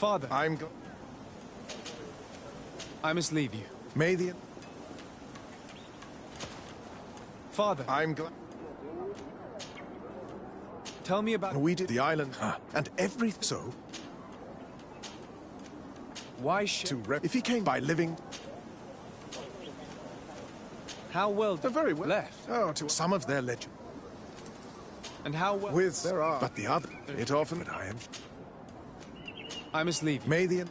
Father, I must leave you. May the... Father, I'm glad... tell me about... We did the island, and everything. So, Why should... if he came by living... How well... very well. Left. Oh, to some of their legend. And how well... With there are... But the other... It often... But I am... I must leave you. May the...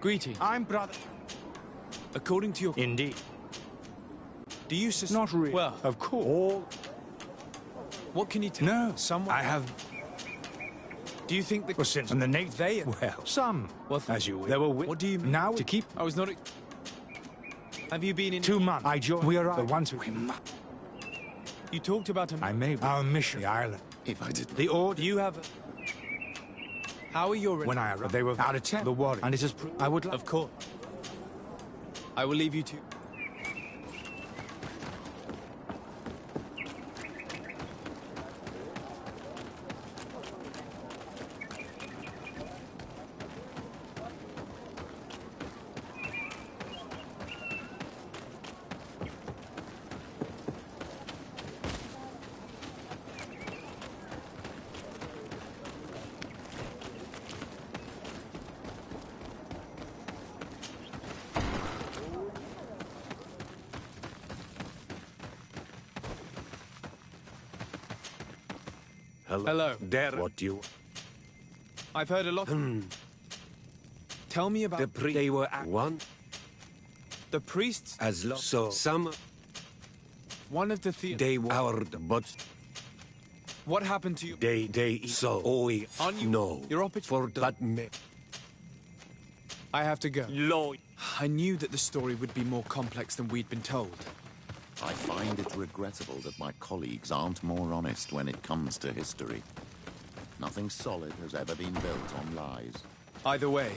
Greetings. I'm brother. According to your... Indeed. Do you sus... Not really. Well, of course. what can you tell? No. Someone... I have... Do you think that... Well, since... And the Nate... They... Well, some. Well, as you will. There were... What do you mean? Now, to keep... I was not... Have you been in... 2 months. I joined... We are the ones who... You talked about a... I may... Our mission... The island. If I did... The order... Do you have... How are your... When I arrived, they were out of town. The warrior. And it is... I would... Of course. I will leave you to... Hello. There. What do you... I've heard a lot... Tell me about... They were at one. The priests... As long... So... Some... One of the... They were... Our... But... What happened to you? They... So... Oi... Aren't you... No. Your opportunity... For that... I have to go. Lloyd. I knew that the story would be more complex than we'd been told. I find it regrettable that my colleagues aren't more honest when it comes to history. Nothing solid has ever been built on lies. Either way,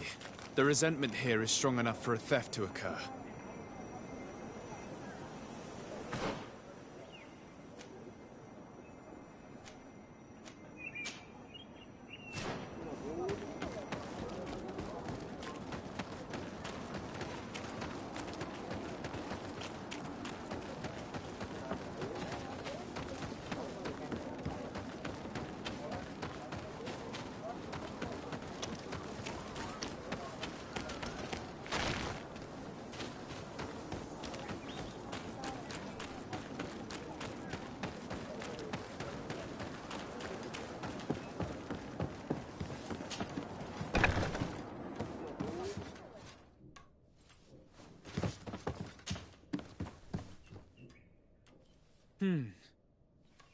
the resentment here is strong enough for a theft to occur.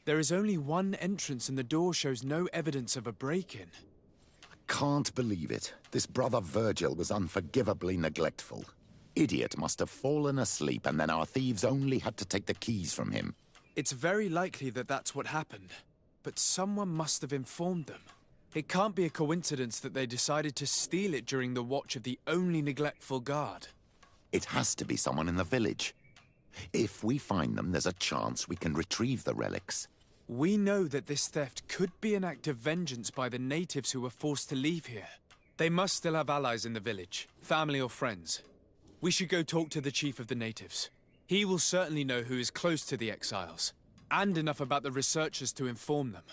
There is only one entrance and the door shows no evidence of a break-in. Can't believe it. This brother Virgil was unforgivably neglectful. Idiot must have fallen asleep and then our thieves only had to take the keys from him. It's very likely that that's what happened, but someone must have informed them. It can't be a coincidence that they decided to steal it during the watch of the only neglectful guard. It has to be someone in the village. If we find them, there's a chance we can retrieve the relics. We know that this theft could be an act of vengeance by the natives who were forced to leave here. They must still have allies in the village, family or friends. We should go talk to the chief of the natives. He will certainly know who is close to the exiles, and enough about the researchers to inform them.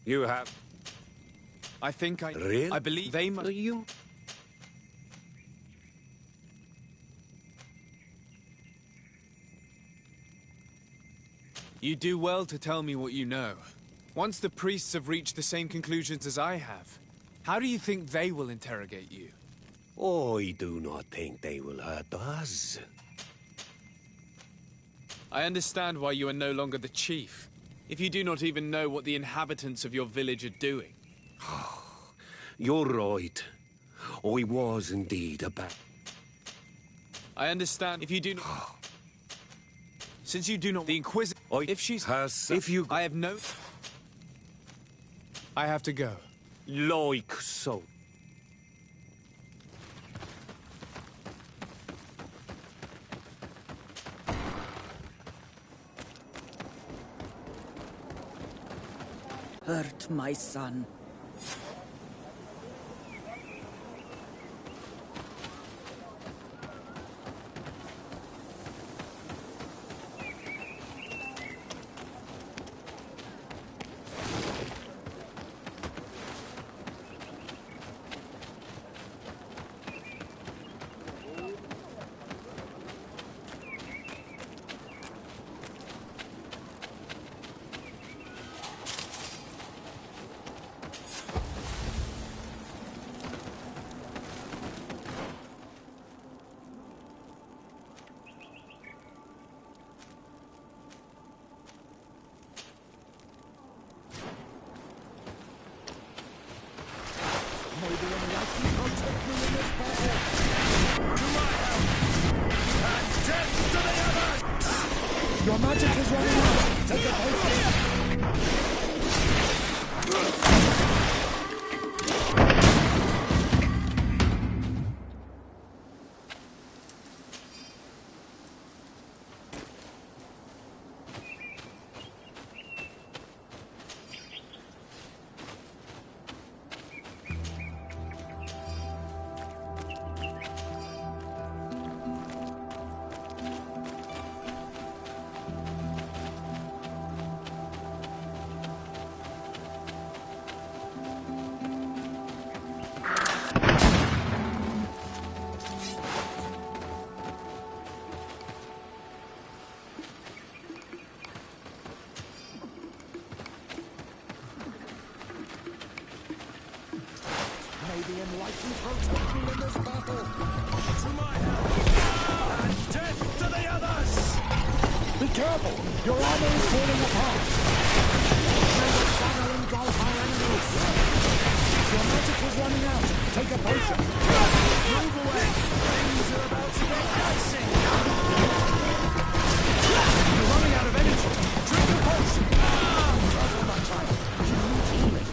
You have... I think I... Really? I believe they must... You? You do well to tell me what you know. Once the priests have reached the same conclusions as I have, how do you think they will interrogate you? I do not think they will hurt us. I understand why you are no longer the chief, if you do not even know what the inhabitants of your village are doing. You're right. I was indeed a bad... I understand if you do not... Since you do not... The Inquisitor... If she's... If you... I have no... I have to go. Like so. Hurt my son. Your magic is running out. Take a potion. The enlightened protect me in this battle. To my help! And death to the others! Be careful! Your armor is falling apart! May the shadow engulf our enemies! Your magic is running out! Take a potion! Move away! Things are about to get dicey! You're running out of energy! Drink a potion! Careful, my child! You need healing!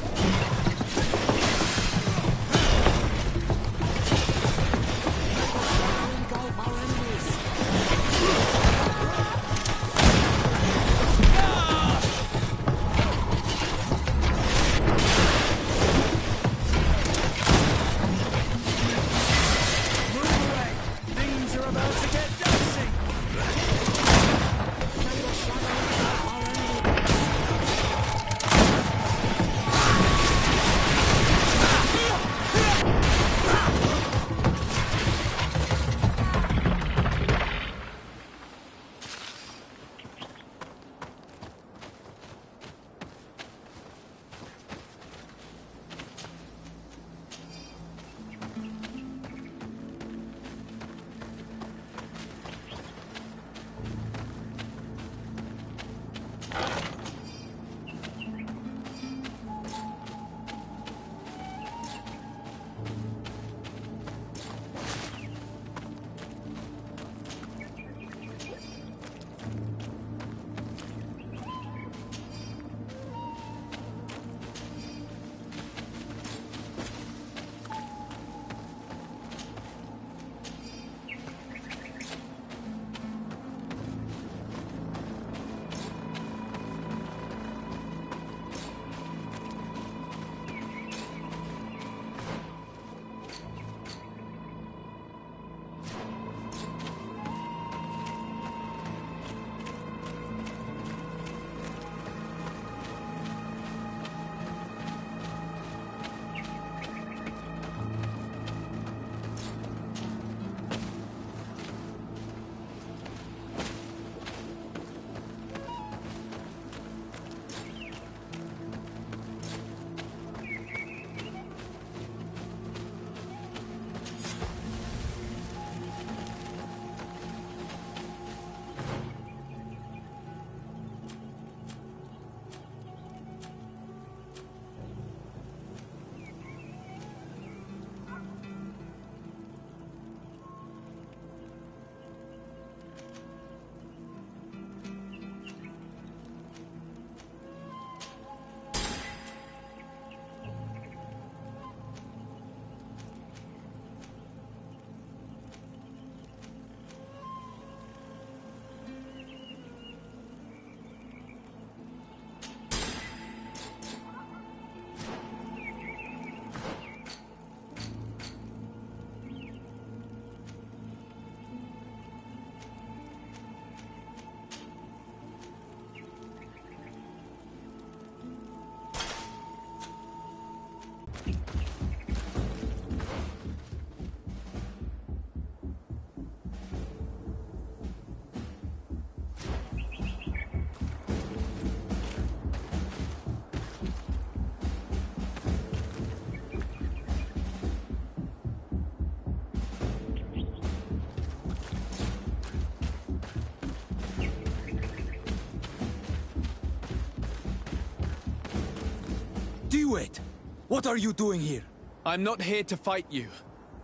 Duet! What are you doing here? I'm not here to fight you,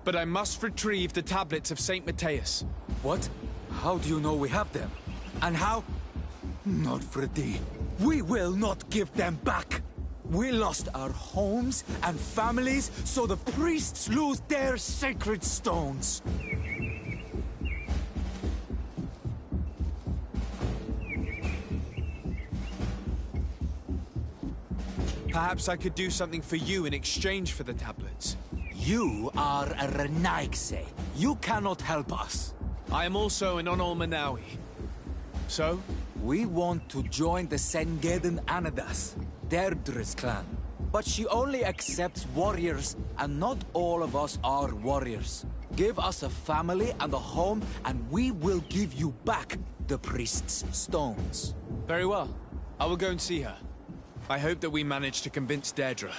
but I must retrieve the tablets of St. Matthias. What? How do you know we have them? And how? Not Freddy. We will not give them back! We lost our homes and families, so the priests lose their sacred stones. Perhaps I could do something for you in exchange for the tablets. You are a Renaigse. You cannot help us. I am also an Onol Manawi. So? We want to join the Sengeden Anadas, Deirdre's clan. But she only accepts warriors, and not all of us are warriors. Give us a family and a home, and we will give you back the priest's stones. Very well. I will go and see her. I hope that we manage to convince Deirdre.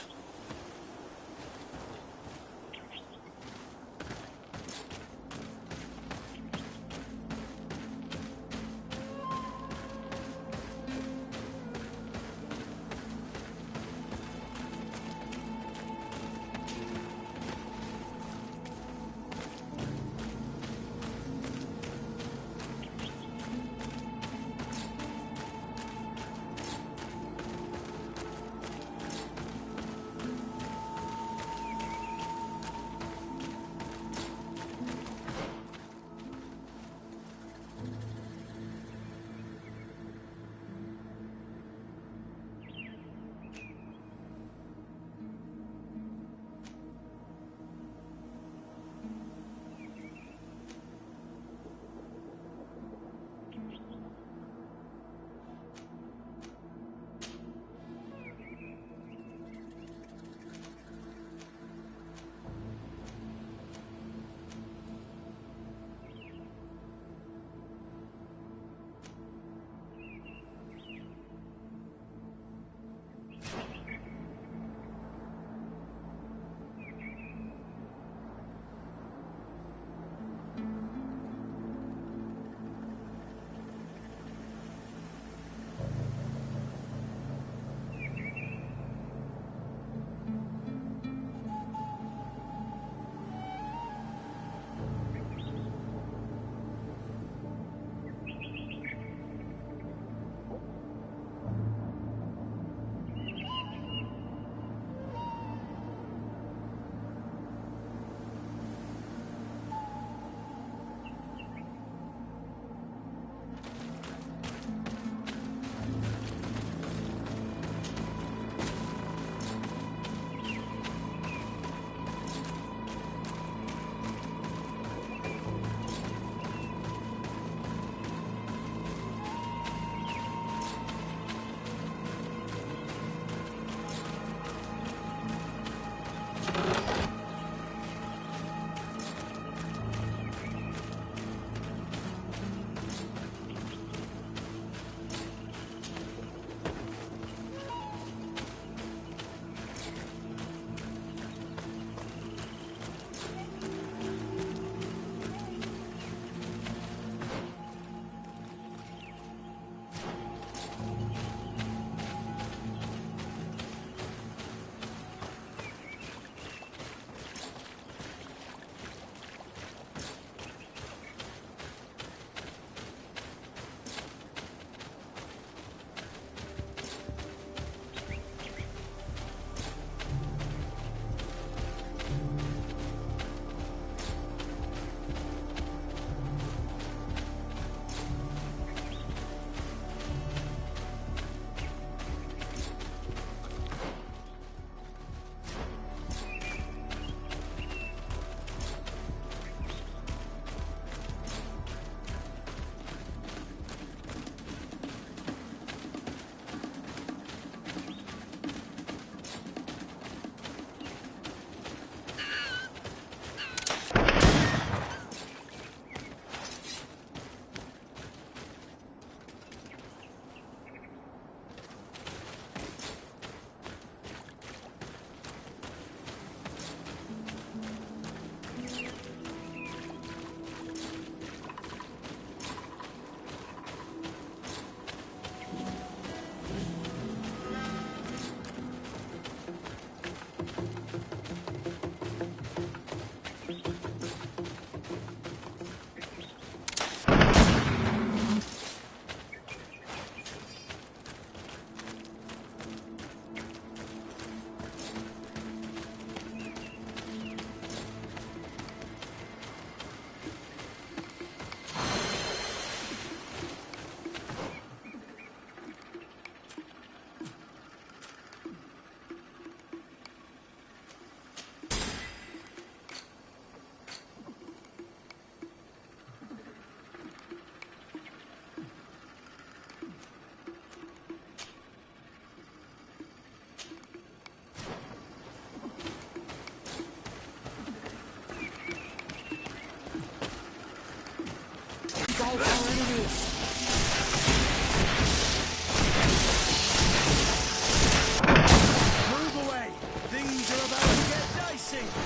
mercy!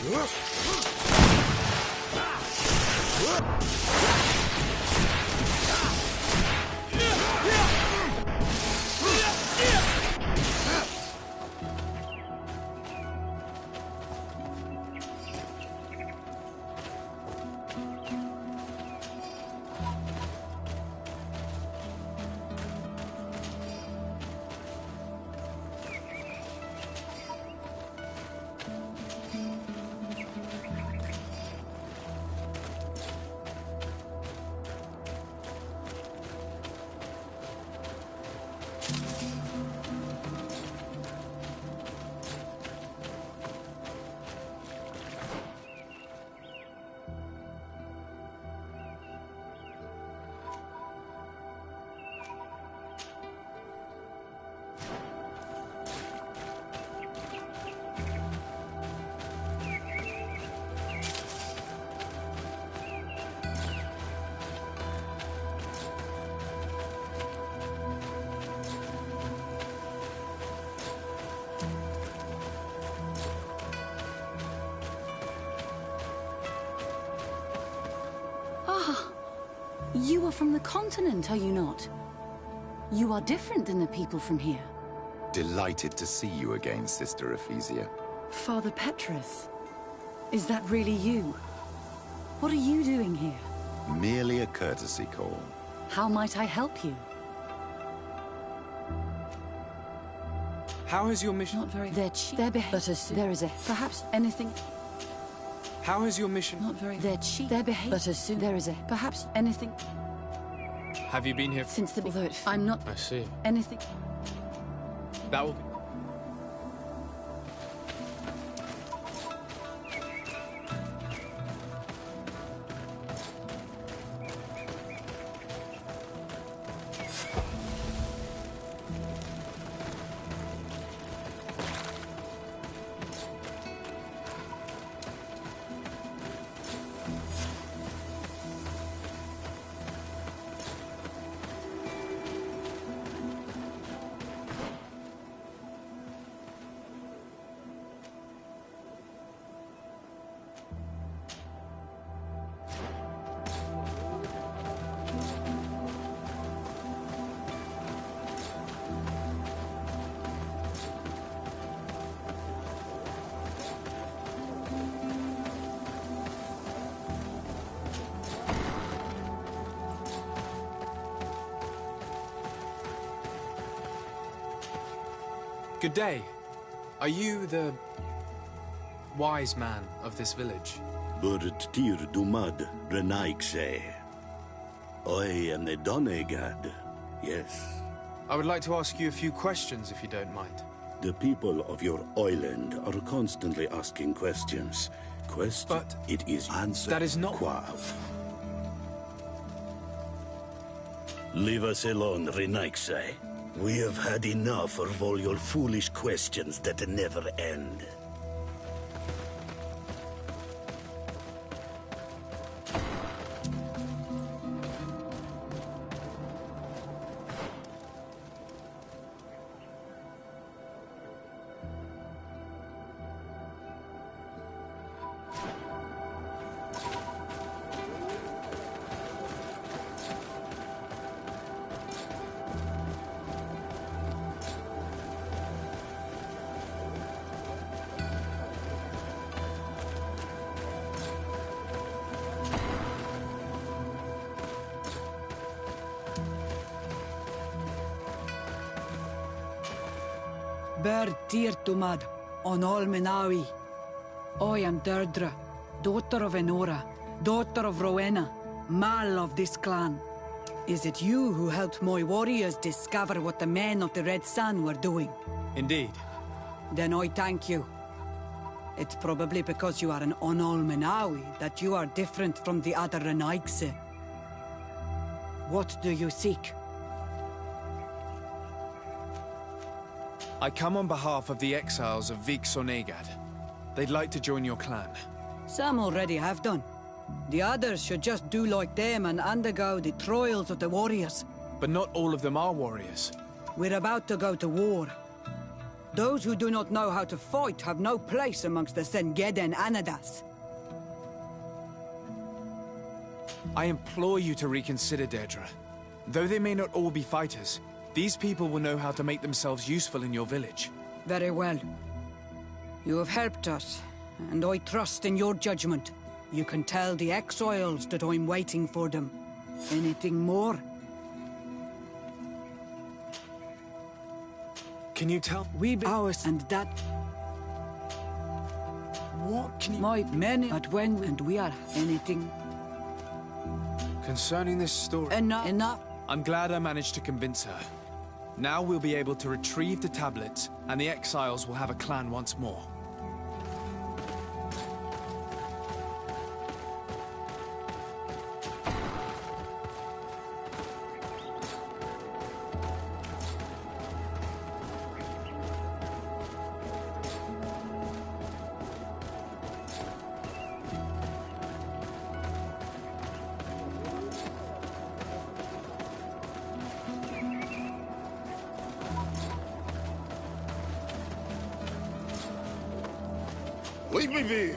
You are from the continent, are you not? You are different than the people from here. Delighted to see you again, Sister Ephesia. Father Petrus, is that really you? What are you doing here? Merely a courtesy call. How might I help you? How has your mission... Not very... They're but as there is a... Perhaps anything... How has your mission... Not very... They're behaved... But as soon there is a... Perhaps anything... Have you been here... Since the... Although I'm not... I see. Anything... That will be... Good day. Are you the... wise man of this village? Burt tir dumad renaikse. I am the Donegad. Yes. I would like to ask you a few questions, if you don't mind. The people of your island are constantly asking questions. But it is answer. that is not- Quav. Leave us alone, Renaikse. We have had enough of all your foolish questions that never end. Ber Tirtumad, on Olmenawi. I am Deirdre, daughter of Enora, daughter of Rowena, Mal of this clan. Is it you who helped my warriors discover what the men of the Red Sun were doing? Indeed. Then I thank you. It's probably because you are an Onolmenawi that you are different from the other Renaigse. What do you seek? I come on behalf of the exiles of Vik Sonegad. They'd like to join your clan. Some already have done. The others should just do like them and undergo the trials of the warriors. But not all of them are warriors. We're about to go to war. Those who do not know how to fight have no place amongst the Sengeden Anadas. I implore you to reconsider, Deirdre. Though they may not all be fighters, these people will know how to make themselves useful in your village. Very well. You have helped us, and I trust in your judgment. You can tell the exiles that I'm waiting for them. Anything more? Can you tell? We be ours, and that What can you... my many at when and we are anything. Concerning this story... Enough. I'm glad I managed to convince her. Now we'll be able to retrieve the tablets, and the exiles will have a clan once more. Leave me be.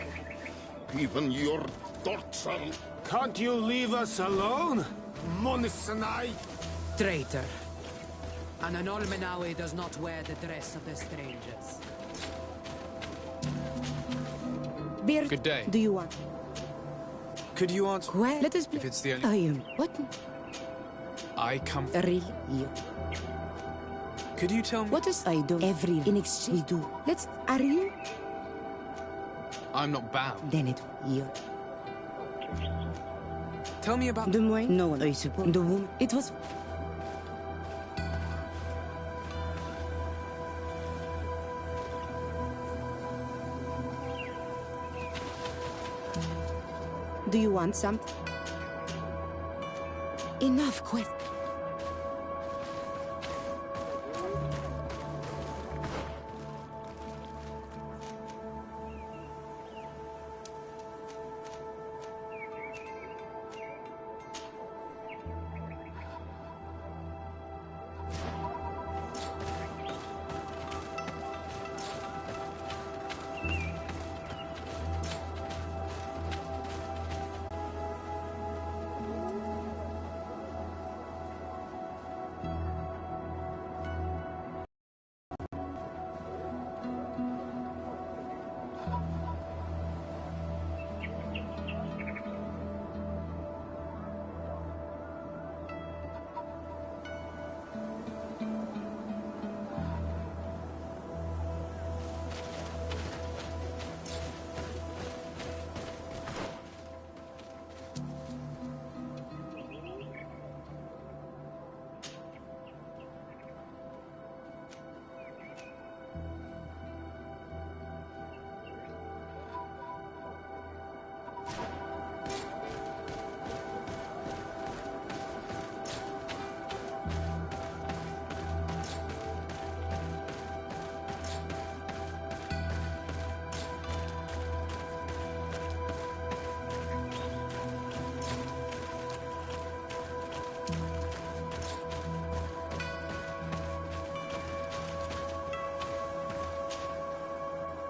Even your thoughts are... Can't you leave us alone? Monisanai! Traitor. And an Olmenawi does not wear the dress of the strangers. Beer. Good day. Do you want? Could you answer... Well, let us play. If it's the I only... am. What? I come... Real you. Could you tell me... What is I do? Every in exchange we do. Let's. Are you? I'm not bound. Then it you. Tell me about... The moins. No one. I suppose. The woman. It was. Do you want something? Enough quest.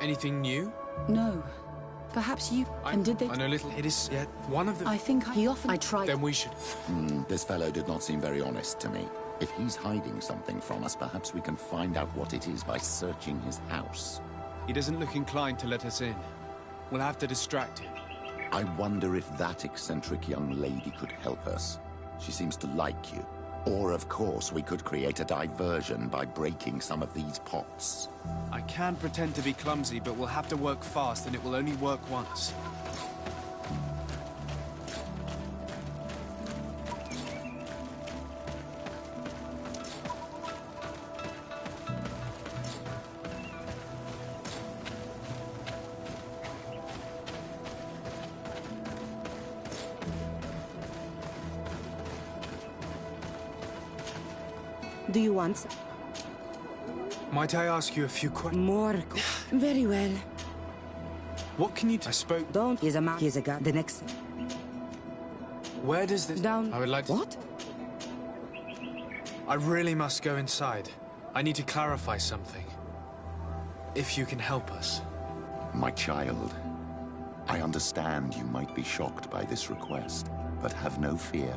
Anything new? No. Perhaps you... And did they... I know little. It is yet one of them. I think he often... I tried... Then we should... This fellow did not seem very honest to me. If he's hiding something from us, perhaps we can find out what it is by searching his house. He doesn't look inclined to let us in. We'll have to distract him. I wonder if that eccentric young lady could help us. She seems to like you. Or, of course, we could create a diversion by breaking some of these pots. I can pretend to be clumsy, but we'll have to work fast, and it will only work once. Do you want some? Might I ask you a few questions? More? Very well. What can you... I spoke... Don't. He's a man. He's a guy. The next. Where does this... Down. I would like to... What? I really must go inside. I need to clarify something. If you can help us. My child, I understand you might be shocked by this request, but have no fear.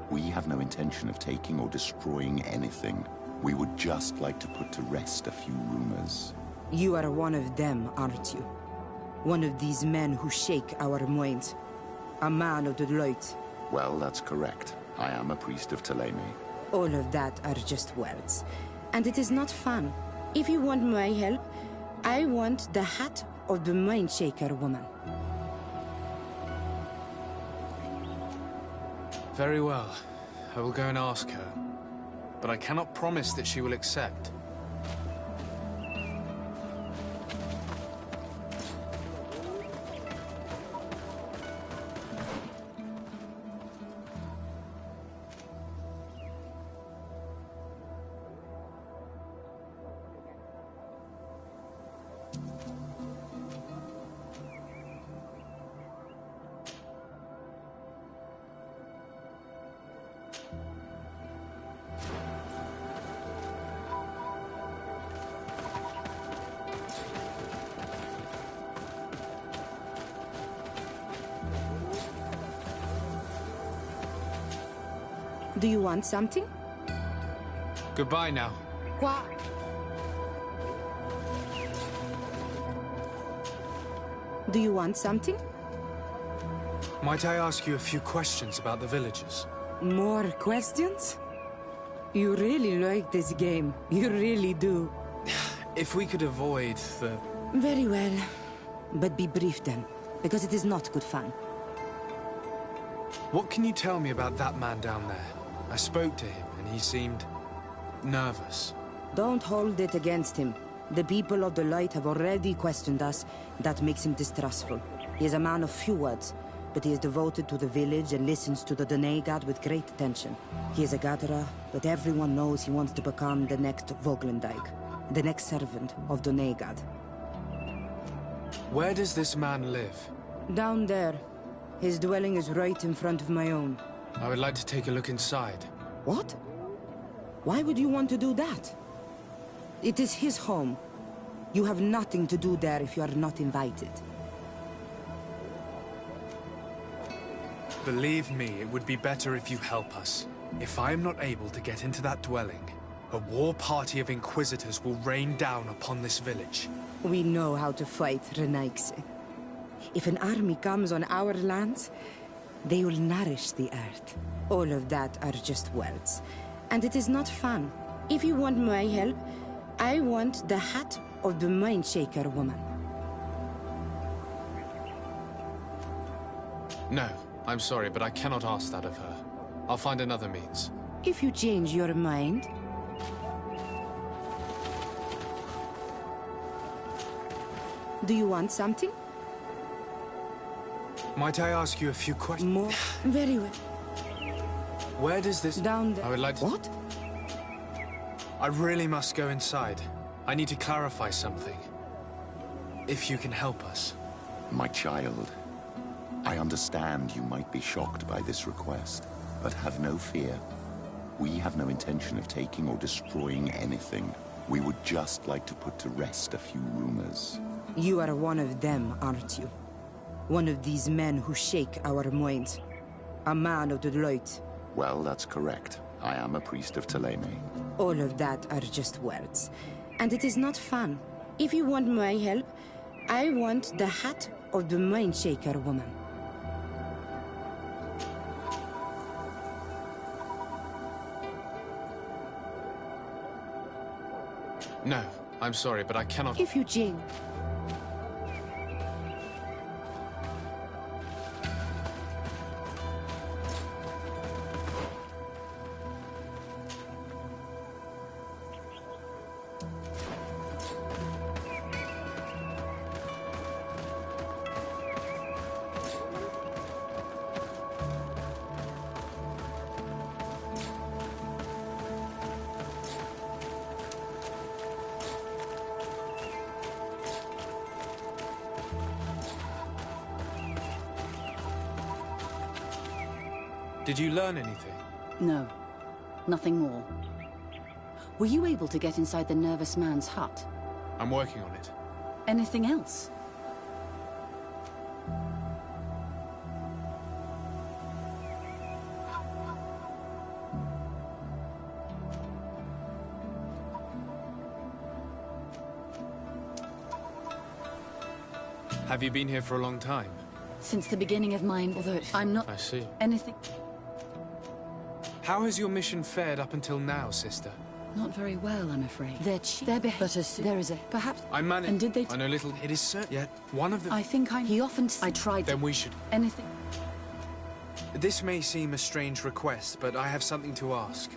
We have no intention of taking or destroying anything. We would just like to put to rest a few rumors. You are one of them, aren't you? One of these men who shake our minds. A man of the light. Well, that's correct. I am a priest of Thélème. All of that are just words. And it is not fun. If you want my help, I want the hat of the Mind Shaker woman. Very well. I will go and ask her. But I cannot promise that she will accept. Do you want something? Goodbye now. Quoi? Do you want something? Might I ask you a few questions about the villagers? More questions? You really like this game. You really do. If we could avoid the... Very well. But be brief then, because it is not good fun. What can you tell me about that man down there? I spoke to him, and he seemed... nervous. Don't hold it against him. The people of the light have already questioned us. That makes him distrustful. He is a man of few words, but he is devoted to the village and listens to the Doneigad with great attention. He is a gatherer, but everyone knows he wants to become the next Voglendijk, the next servant of Doneigad. Where does this man live? Down there. His dwelling is right in front of my own. I would like to take a look inside. What? Why would you want to do that? It is his home. You have nothing to do there if you are not invited. Believe me, it would be better if you help us. If I am not able to get into that dwelling, a war party of Inquisitors will rain down upon this village. We know how to fight, Renaigse. If an army comes on our lands, they will nourish the earth. All of that are just words. And it is not fun. If you want my help, I want the hat of the Mind Shaker woman. No, I'm sorry, but I cannot ask that of her. I'll find another means. If you change your mind... Do you want something? Might I ask you a few questions? More? Very well. Where does this... Down there. I would like to... What? I really must go inside. I need to clarify something. If you can help us. My child, I understand you might be shocked by this request, but have no fear. We have no intention of taking or destroying anything. We would just like to put to rest a few rumors. You are one of them, aren't you? One of these men who shake our minds. A man of the light. Well, that's correct. I am a priest of Thélème. All of that are just words. And it is not fun. If you want my help, I want the hat of the Mind Shaker woman. No, I'm sorry, but I cannot... If you change... Did you learn anything? No. Nothing more. Were you able to get inside the nervous man's hut? I'm working on it. Anything else? Have you been here for a long time? Since the beginning of mine, although I'm not... I see. Anything... How has your mission fared up until now, sister? Not very well, I'm afraid. They're cheap. But there is a... Perhaps... I managed... And did they... I know little... It is certain. Yet, one of them... I think I... He often... I tried... Then we should... Anything... This may seem a strange request, but I have something to ask.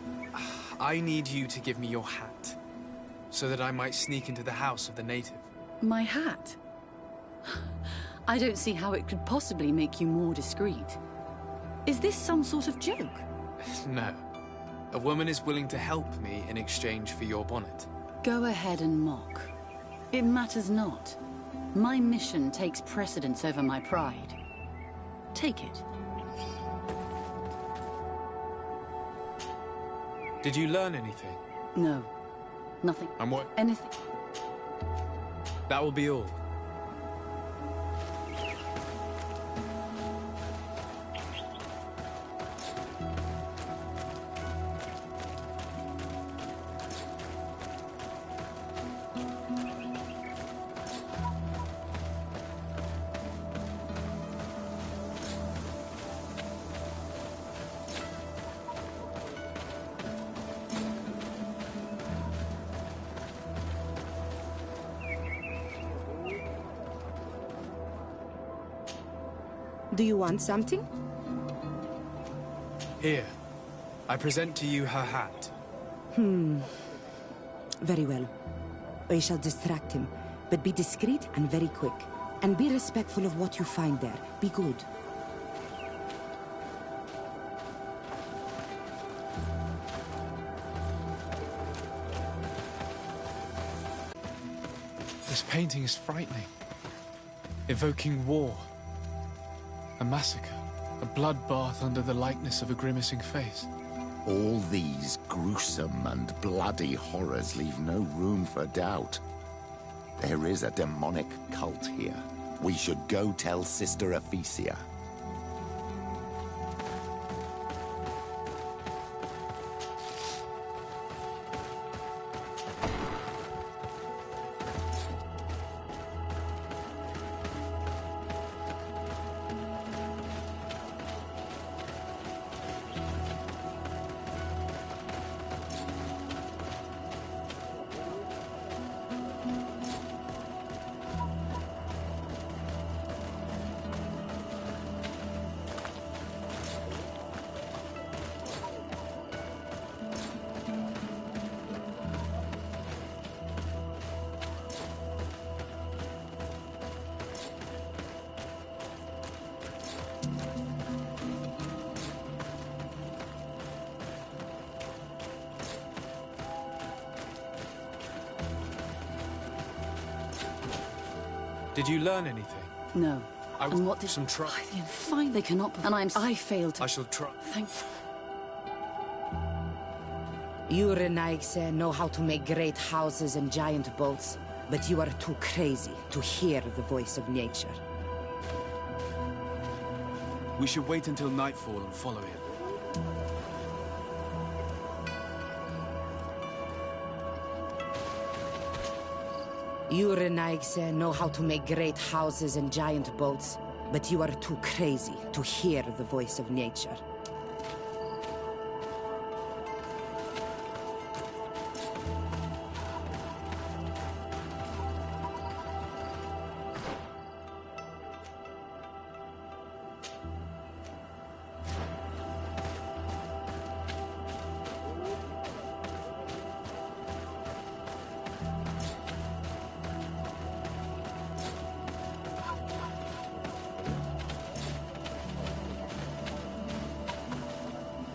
I need you to give me your hat, so that I might sneak into the house of the native. My hat? I don't see how it could possibly make you more discreet. Is this some sort of joke? No. A woman is willing to help me in exchange for your bonnet. Go ahead and mock. It matters not. My mission takes precedence over my pride. Take it. Did you learn anything? No. Nothing. And what? Anything. That will be all. Do you want something? Here. I present to you her hat. Very well. I shall distract him, but be discreet and very quick. And be respectful of what you find there. Be good. This painting is frightening. Evoking war. A massacre. A bloodbath under the likeness of a grimacing face. All these gruesome and bloody horrors leave no room for doubt. There is a demonic cult here. We should go tell Sister Ephesia. Did you learn anything? No. And what did... Some try... Fine, they cannot... And I failed. I shall try... Thank... You Renaigse know how to make great houses and giant boats, but you are too crazy to hear the voice of nature. We should wait until nightfall and follow him. You Renaigse know how to make great houses and giant boats, but you are too crazy to hear the voice of nature.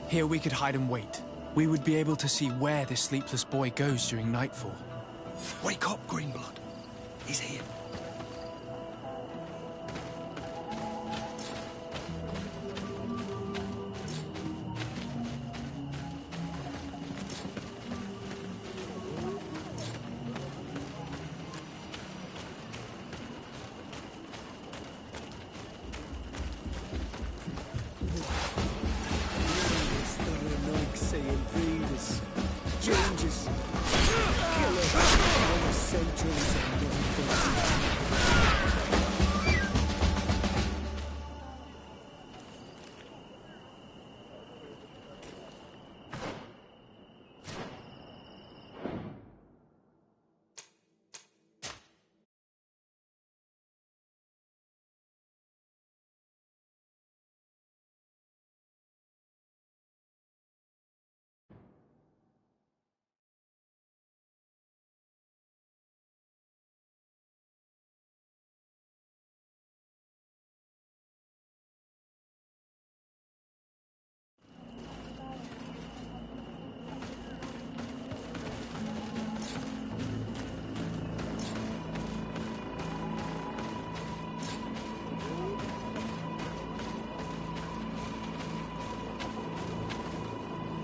Here we could hide and wait. We would be able to see where this sleepless boy goes during nightfall. Wake up, Greenblood. He's here.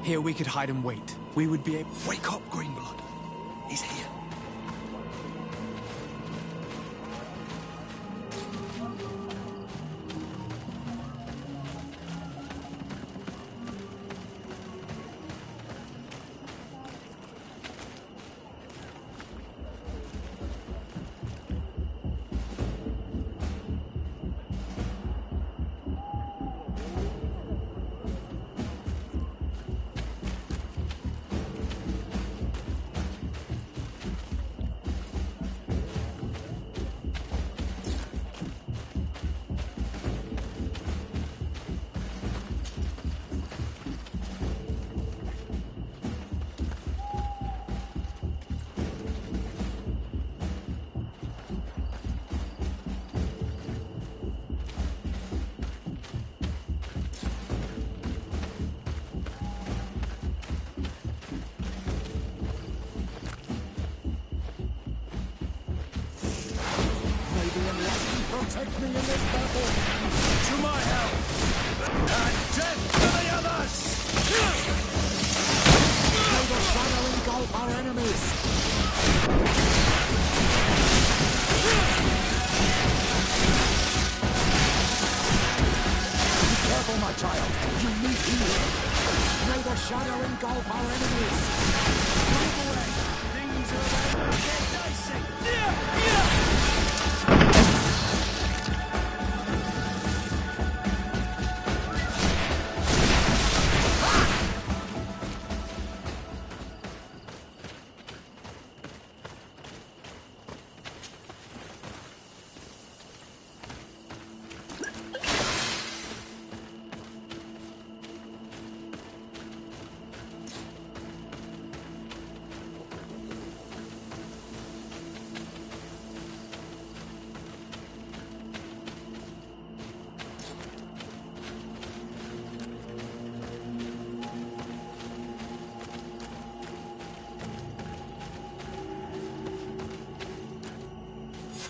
Here we could hide and wait. We would be able... Wake up, Greenblood. He's here. Protect me in this battle! To my help! And death to the others! May the shadow engulf our enemies! Be careful, my child! You need healing! May the shadow engulf our enemies! Move away! Things are about to get dicey!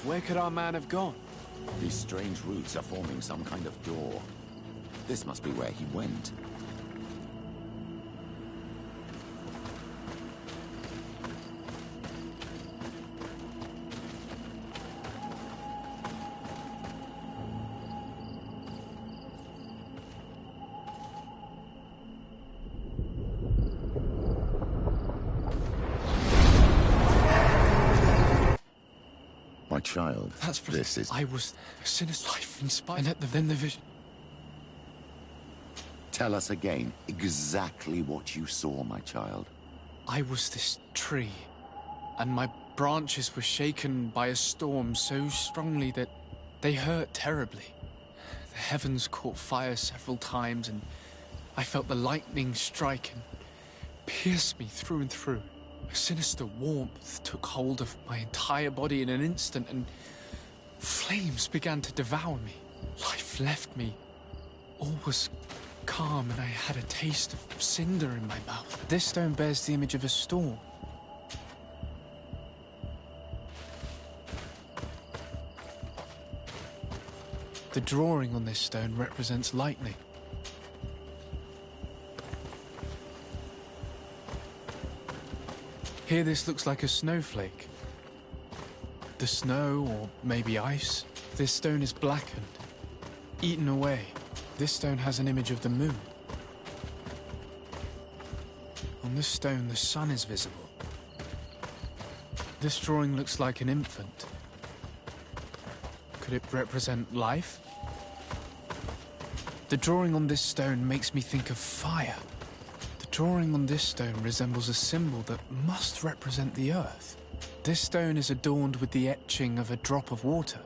Where could our man have gone? These strange roots are forming some kind of door. This must be where he went. My child, this is... I was a sinister life inspired, and then the vision. Tell us again exactly what you saw, my child. I was this tree, and my branches were shaken by a storm so strongly that they hurt terribly. The heavens caught fire several times, and I felt the lightning strike and pierce me through and through. A sinister warmth took hold of my entire body in an instant, and flames began to devour me. Life left me. All was calm, and I had a taste of cinder in my mouth. This stone bears the image of a storm. The drawing on this stone represents lightning. Here this looks like a snowflake. The snow, or maybe ice. This stone is blackened, eaten away. This stone has an image of the moon. On this stone, the sun is visible. This drawing looks like an infant. Could it represent life? The drawing on this stone makes me think of fire. The drawing on this stone resembles a symbol that must represent the earth. This stone is adorned with the etching of a drop of water.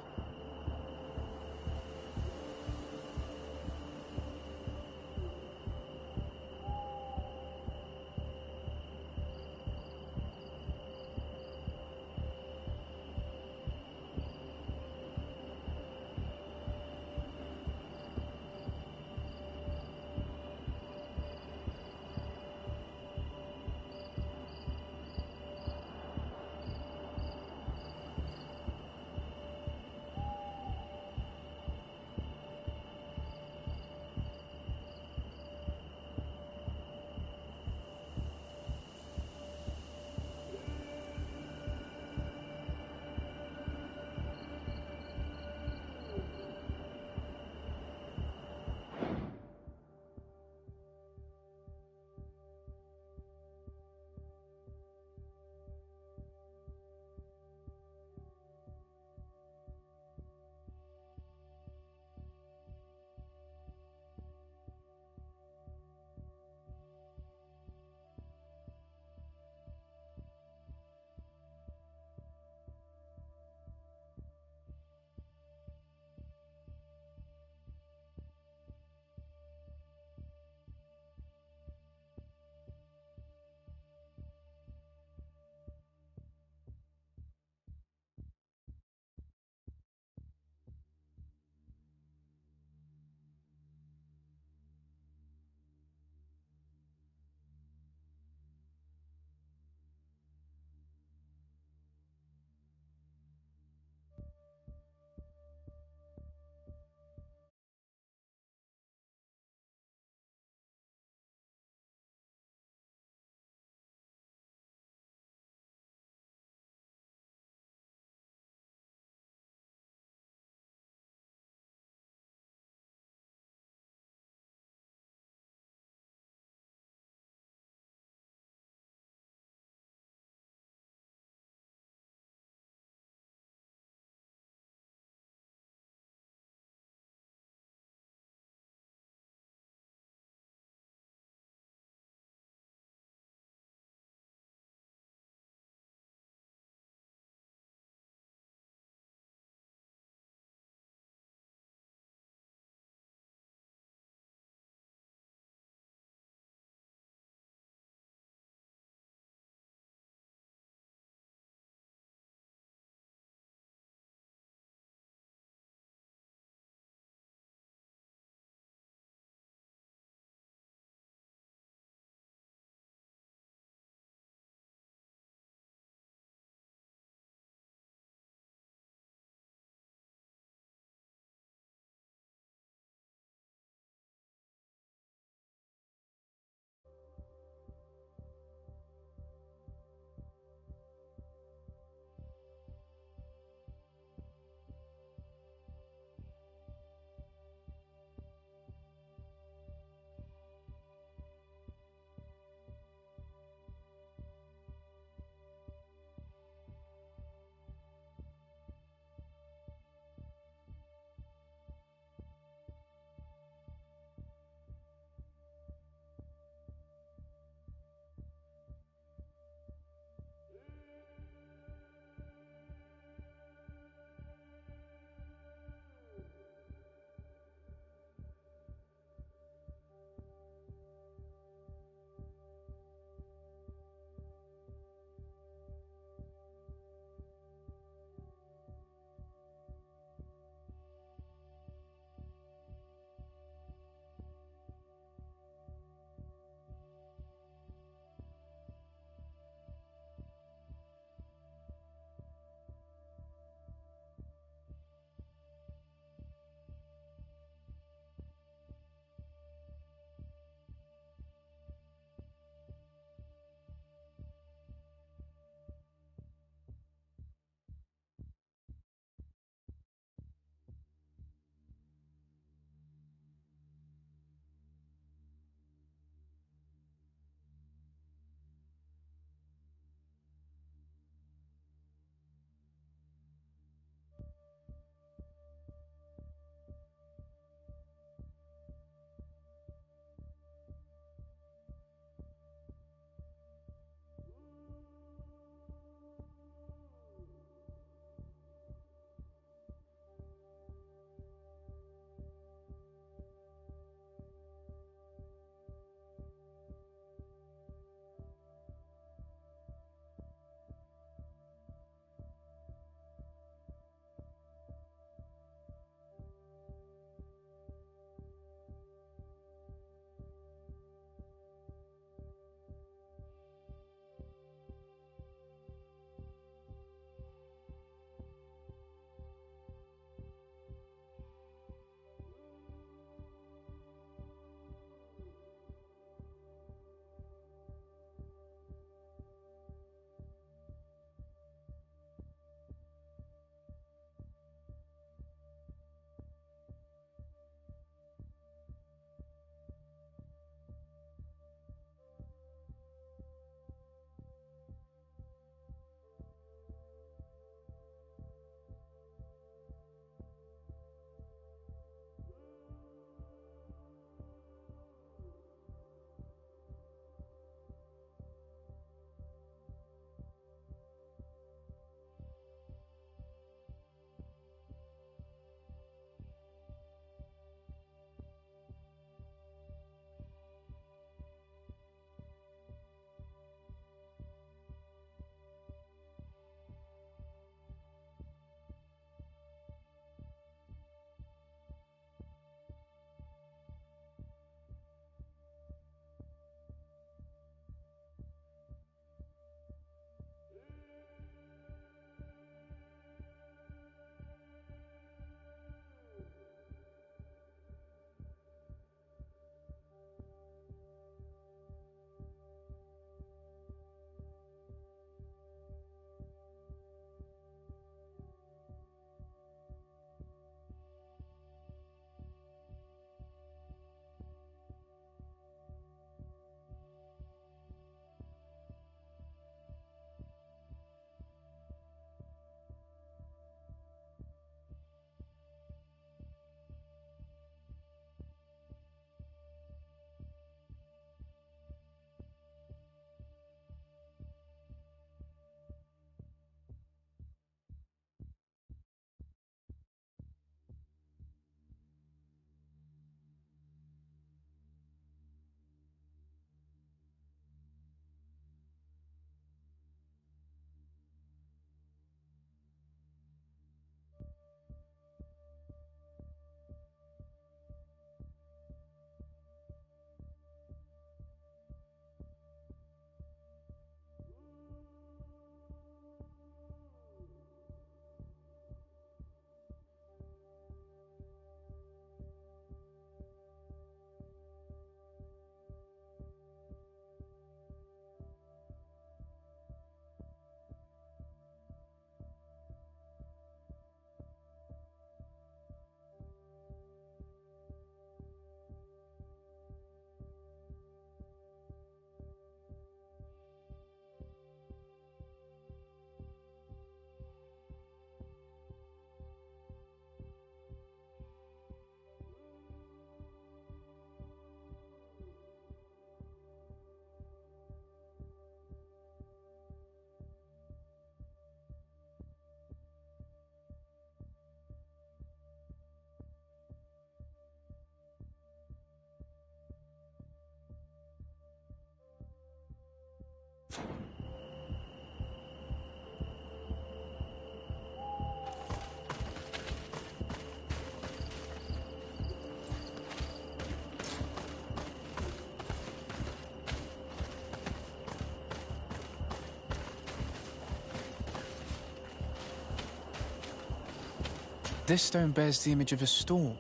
This stone bears the image of a storm.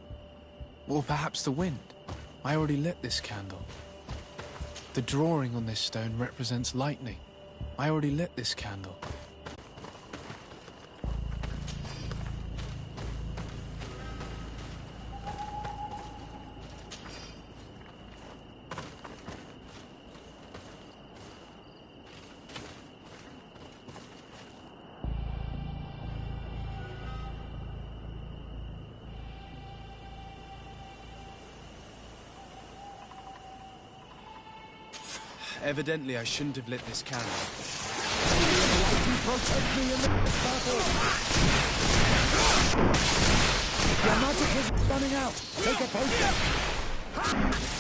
Or perhaps the wind. I already lit this candle. The drawing on this stone represents lightning. I already lit this candle. Evidently, I shouldn't have lit this candle. Protect me in this battle! Your magic is running out! Take a potion!